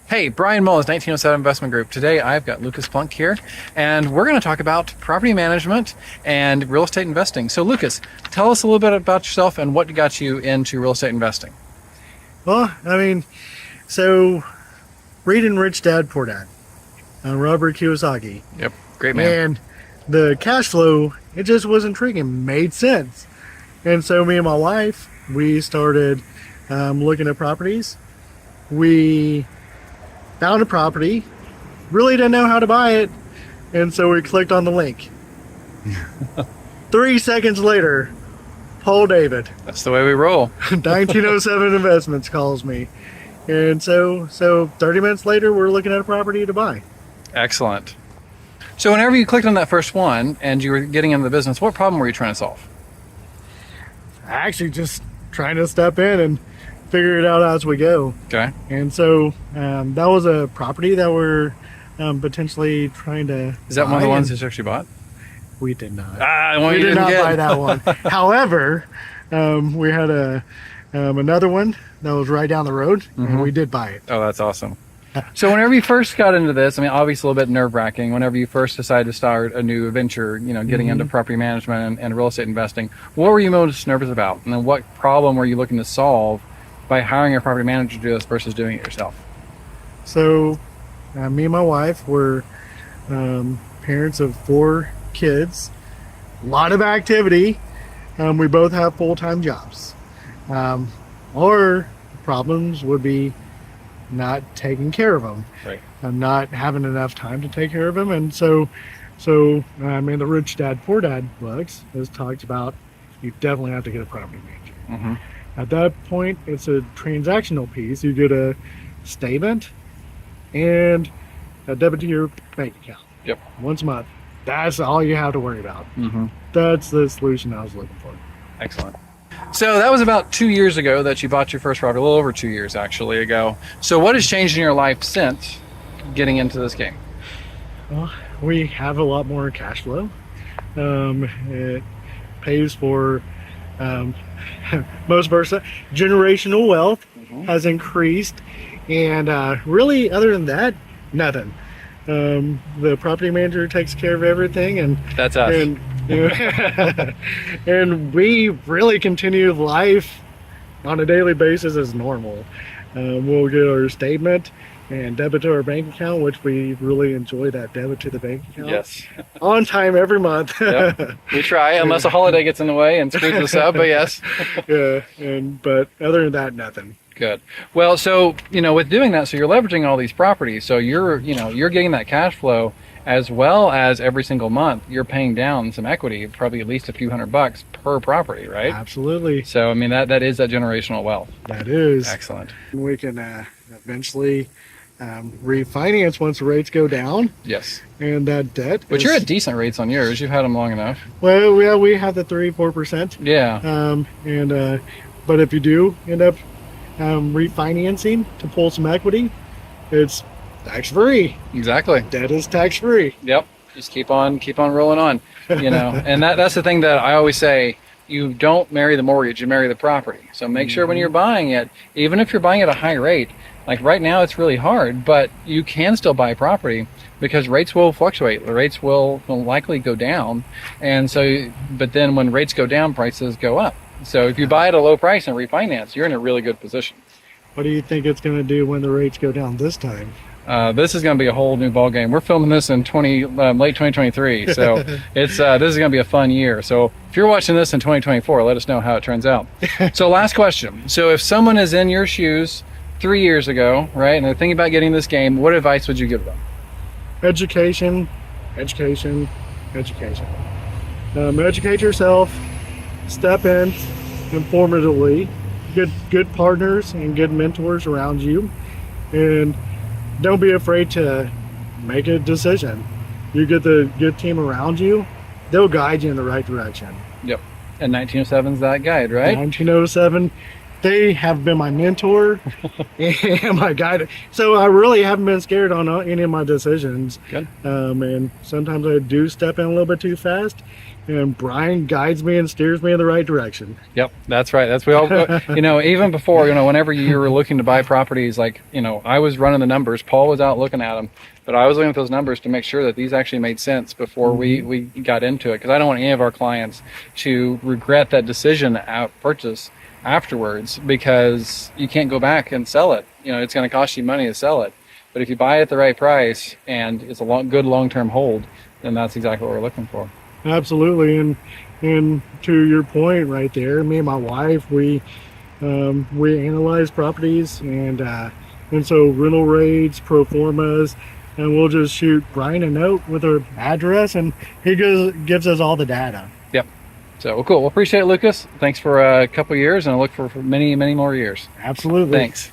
Hey, Brian Mullins, 1907 Investment Group. Today I've got Lucas Plunk here, and we're going to talk about property management and real estate investing. So Lucas, tell us a little bit about yourself and what got you into real estate investing. Well, so reading Rich Dad Poor Dad, Robert Kiyosaki, Yep, great man. and the cash flow, it just was intriguing, made sense. And so me and my wife, we started looking at properties. We found a property, really didn't know how to buy it, and so we clicked on the link. 3 seconds later, Paul David, That's the way we roll. 1907 Investments calls me. And so 30 minutes later, we're looking at a property to buy. Excellent. So whenever you clicked on that first one and you were getting into the business, what problem were you trying to solve? Actually, just trying to step in and figure it out as we go. Okay. And so that was a property that we're potentially trying to Is that buy, one of the ones and that you actually bought? we did not. One We you did didn't not get. buy that one. However, we had another one that was right down the road, and we did buy it. Oh, that's awesome. So whenever you first got into this, obviously a little bit nerve-wracking, whenever you first decided to start a new venture, getting into property management and real estate investing, what were you most nervous about? And then what problem were you looking to solve by hiring a property manager to do this versus doing it yourself? So me and my wife were parents of 4 kids, a lot of activity. We both have full-time jobs. Our problems would be not taking care of them. Right. I'm not having enough time to take care of them. And so in the Rich Dad Poor Dad books, it's talked about you definitely have to get a property manager. At that point, it's a transactional piece. You get a statement and a debit to your bank account. Yep. Once a month. That's all you have to worry about. That's the solution I was looking for. Excellent. So that was about 2 years ago that you bought your first property, a little over 2 years actually ago. So what has changed in your life since getting into this game? Well, we have a lot more cash flow. It pays for most of our stuff. Generational wealth has increased, and really, other than that, nothing. The property manager takes care of everything, and That's us. and and we really continue life on a daily basis as normal. We'll get our statement and debit to our bank account, which we really enjoy that debit to the bank account. Yes. On time every month. Yep. We try, unless a holiday gets in the way and screws us up, but yes. Yeah, but other than that, nothing. Good. Well, so, with doing that, so you're leveraging all these properties, so you're getting that cash flow as well as every single month you're paying down some equity, probably at least a few $100 per property, right? Absolutely. So, that is that generational wealth. That is. Excellent. We can eventually refinance once the rates go down, Yes. and that debt. But you're at decent rates on yours. You've had them long enough. Well, we have the 3-4%. Yeah. But if you do end up refinancing to pull some equity, it's tax-free. Exactly. Debt is tax-free. Yep. Just keep on rolling on, and that's the thing that I always say, you don't marry the mortgage, you marry the property. So make sure when you're buying it, even if you're buying at a high rate, like right now it's really hard, but you can still buy property because rates will fluctuate. The rates will likely go down. And so, but then when rates go down, prices go up. So if you buy at a low price and refinance, you're in a really good position. What do you think it's going to do when the rates go down this time? This is going to be a whole new ball game. We're filming this in late 2023, so this is going to be a fun year. So if you're watching this in 2024, let us know how it turns out. So last question. So if someone is in your shoes 3 years ago, right, and they're thinking about getting this game, what advice would you give them? Education, education, education. Educate yourself. Step in informatively. Get good partners and good mentors around you, and don't be afraid to make a decision. You get the good team around you, they'll guide you in the right direction. Yep. And 1907's that guide, right? 1907, they have been my mentor and my guide. So I really haven't been scared on any of my decisions. Good. And sometimes I do step in a little bit too fast, and Brian guides me and steers me in the right direction. Yep, that's right. That's we all. Even before, whenever you were looking to buy properties, like I was running the numbers. Paul was out looking at them, but I was looking at those numbers to make sure that these actually made sense before we got into it. Because I don't want any of our clients to regret that decision purchase afterwards, because you can't go back and sell it. It's going to cost you money to sell it. But if you buy it at the right price and it's a good long-term hold, then that's exactly what we're looking for. Absolutely, and to your point right there, me and my wife, we analyze properties and so rental rates, pro formas, and we'll just shoot Brian a note with our address, and he gives us all the data. Yep. So cool. Well, appreciate it, Lucas. Thanks for a couple of years, and I look for many, many more years. Absolutely. Thanks.